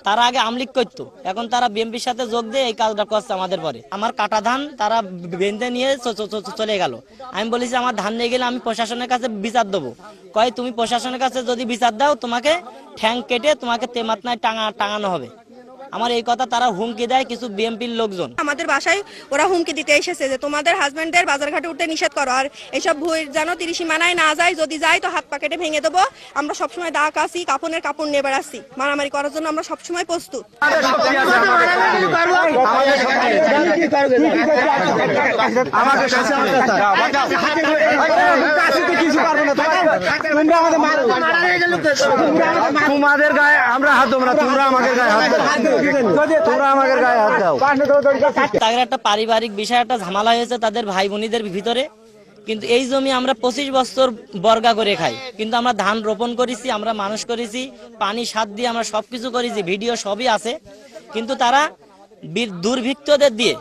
তারা আগে আমলিক করতো, এখন তারা বিএনপির সাথে যোগ দিয়ে এই কাজটা করছে আমাদের পরে। আমার কাটা ধান তারা বেঁধে নিয়ে চলে গেল। আমি বলেছি আমার ধান নিয়ে গেলে আমি প্রশাসনের কাছে বিচার দেবো। কয় তুমি প্রশাসনের কাছে যদি বিচার দাও তোমাকে ঠ্যাং কেটে তোমাকে তেমাতনায় টাঙানো হবে। আমার এই কথা তারা হুমকি দেয় কিছু বিএনপির লোকজন। আমাদের বাসায় ওরা হুমকি দিতে এসেছে যে তোমাদের হাজবেন্ডদের বাজারঘাটে উঠতে নিষেধ করো, আর এসব ভুঁই যেন ত্রিসীমানায় না যায়, যদি যায় তো হাত পা কেটে ভেঙে দেবো। আমরা সবসময় দাগ আসি, কাপড়ের কাপড় নিয়ে বেড়াচ্ছি, মারামারি করার জন্য আমরা সবসময় প্রস্তুত। তোমাদের গায়ে আমরা হাত দেবো না, তোমরা আমাদের গায়ে হাত দাও, তোমরা আমাদের গায়ে হাত দাও। তাদের একটা পারিবারিক বিষয়, একটা ঝামেলা হয়েছে তাদের ভাই বোনীদের ভিতরে। কিন্তু এই জমি আমরা 25 বছর বর্গা করে খাই, কিন্তু আমরা ধান রোপণ করেছি, আমরা মানুষ করেছি, পানি সার দিয়ে আমরা সবকিছু করেছি, ভিডিও সবই আছে। কিন্তু তারা দুর্বৃত্তদের দিয়ে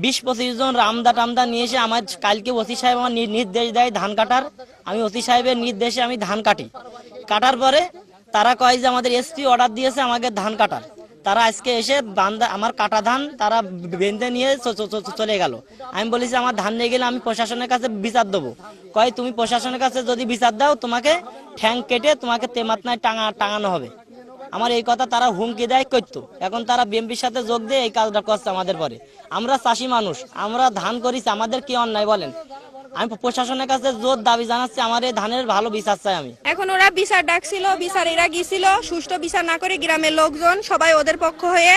20-25 জন রামদা টামদা নিয়ে এসে আমার কালকে ওসি সাহেব আমার নির্দেশ দেয় ধান কাটার। আমি ওসি সাহেবের নির্দেশে আমি ধান কাটার পরে তারা কয় যে আমাদের এসপি অর্ডার দিয়েছে আমাকে ধান কাটার। তারা আজকে এসে আমার কাটা ধান তারা বেঁধে নিয়ে চলে গেল। আমি বলেছি আমার ধান নিয়ে গেলে আমি প্রশাসনের কাছে বিচার দেবো। কয় তুমি প্রশাসনের কাছে যদি বিচার দাও তোমাকে ঠ্যাং কেটে তোমাকে তেমাতনায় টাঙানো হবে। আমার এই কথা তারা হুমকি দেয় করতো, এখন তারা বিএনপির সাথে যোগ দিয়ে এই কাজটা করছে আমাদের পরে। আমরা চাষি মানুষ, আমরা ধান করিছি, আমাদের কি অন্যায় বলেন? আমি প্রশাসনের কাছে জোর দাবি জানাচ্ছি, আমার এই ধানের ভালো বিচার চাই আমি। এখন ওরা বিচার ডাকছিল, বিচার এরা গিয়েছিল, সুষ্ঠু বিচার না করে গ্রামের লোকজন সবাই ওদের পক্ষ হয়ে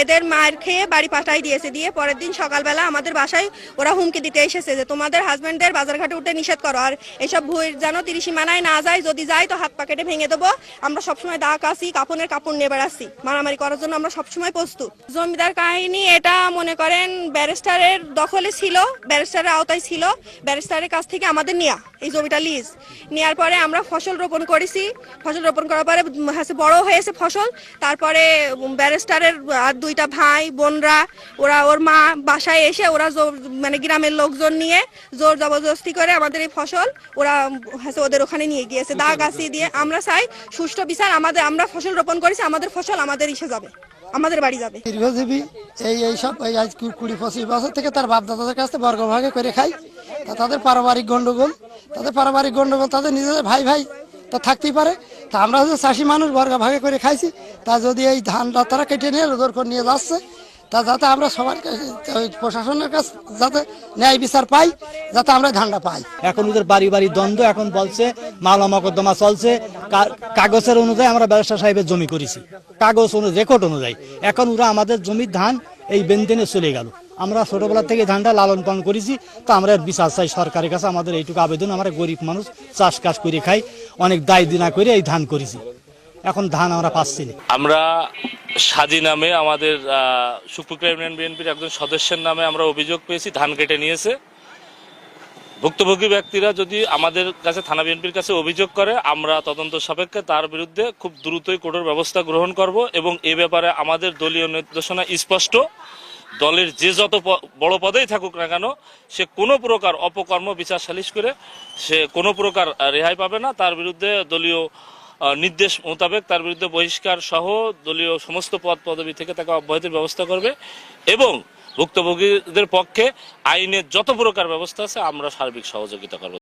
এদের মার খেয়ে বাড়ি পাঠাই দিয়েছে। দিয়ে পরের দিন সকালবেলা আমাদের বাসায় ওরা হুমকি দিতে এসেছে যে তোমাদের হাজবেন্ডদের বাজারঘাটে উঠতে নিষেধ করো, আর এসব ভুঁই যেন ত্রিসীমানায় না যায়, যদি যায় তো হাত পা কেটে ভেঙে দেবো। আমরা সবসময় দাগ আসি, কাপড়ের কাপড় নিয়ে বেড়াচ্ছি, মারামারি করার জন্য আমরা সবসময় প্রস্তুত। জমিদার কাহিনী এটা মনে করেন ব্যারিস্টারের দখলে ছিল, ব্যারিস্টারের আওতায় ছিল। ব্যারিস্টারের কাছ থেকে আমাদের নেওয়া এই জমিটা লিজ নেওয়ার পরে আমরা ফসল রোপণ করেছি। ফসল রোপণ করার পরে বড় হয়েছে ফসল। তারপরে ব্যারিস্টারের আর দুইটা ভাই বোনরা ওর মা বাসায় এসে ওরা মানে গ্রামের লোকজন নিয়ে জোর জবরদস্তি করে আমাদের এই ফসল ওরা ওদের ওখানে নিয়ে গিয়েছে দাগ আসি দিয়ে। আমরা চাই সুষ্ঠু বিচার। আমরা ফসল রোপণ করেছি, আমাদের ফসল আমাদের ইসে যাবে, আমাদের বাড়ি যাবে। দীর্ঘজীবী এইসব আজ 20-25 বছর থেকে তার বাপ দাদাদের কাছে বর্গভাগে করে খাই। তা তাদের পারিবারিক গন্ডগোল, তাদের নিজেদের ভাই তা থাকতেই পারে। তা আমরা যে চাষি মানুষ বর্গভাগে করে খাইছি, তা যদি এই ধানটা তারা কেটে নিয়ে রোদর করে নিয়ে যাচ্ছে, তা যাতে আমরা সবার প্রশাসনের কাছে যাতে ন্যায় বিচার পাই, যাতে আমরা ধানটা পাই। এখন ওদের বাড়ি বাড়ি দ্বন্দ্ব, এখন বলছে মামলা মকদ্দমা চলছে। কাগজের অনুযায়ী আমরা ব্যারিস্টার সাহেবের জমি করেছি, কাগজ রেকর্ড অনুযায়ী। এখন ওরা আমাদের জমির ধান এই বেনতেনে চলে গেল। আমরা ছোটবেলা থেকে ধানটা লালন পালন করেছি, তো আমরা বিচার চাই সরকারের কাছে। আমাদের এইটুকু আবেদন, আমরা গরিব মানুষ, চাষ কাজ করে খাই, অনেক দায় দিনা করে এই ধান করেছি, এখন ধান আমরা পাচ্ছি না। আমরা সাজি নামে আমাদের সুপুকুরা ইউনিয়ন বিএনপির একজন সদস্যের নামে আমরা অভিযোগ পেয়েছি ধান কেটে নিয়েছে। ভুক্তভোগী ব্যক্তিরা যদি আমাদের কাছে থানা বিএনপির কাছে অভিযোগ করে, আমরা তদন্ত সাপেক্ষে তার বিরুদ্ধে খুব দ্রুতই কঠোর ব্যবস্থা গ্রহণ করব। এবং এ ব্যাপারে আমাদের দলীয় নির্দেশনা স্পষ্ট, দলের যে যত বড় পদেই থাকুক না কেন, সে কোনো প্রকার অপকর্ম বিচার সালিশ করে সে কোনো প্রকার রেহাই পাবে না। তার বিরুদ্ধে দলীয় নির্দেশ মোতাবেক তার বিরুদ্ধে বহিষ্কার সহ দলীয় সমস্ত পদ পদবি থেকে তাকে অব্যাহতির ব্যবস্থা করবে। এবং ভুক্তভোগীদের পক্ষে আইনের যত প্রকার ব্যবস্থা আছে আমরা সার্বিক সহযোগিতা করব।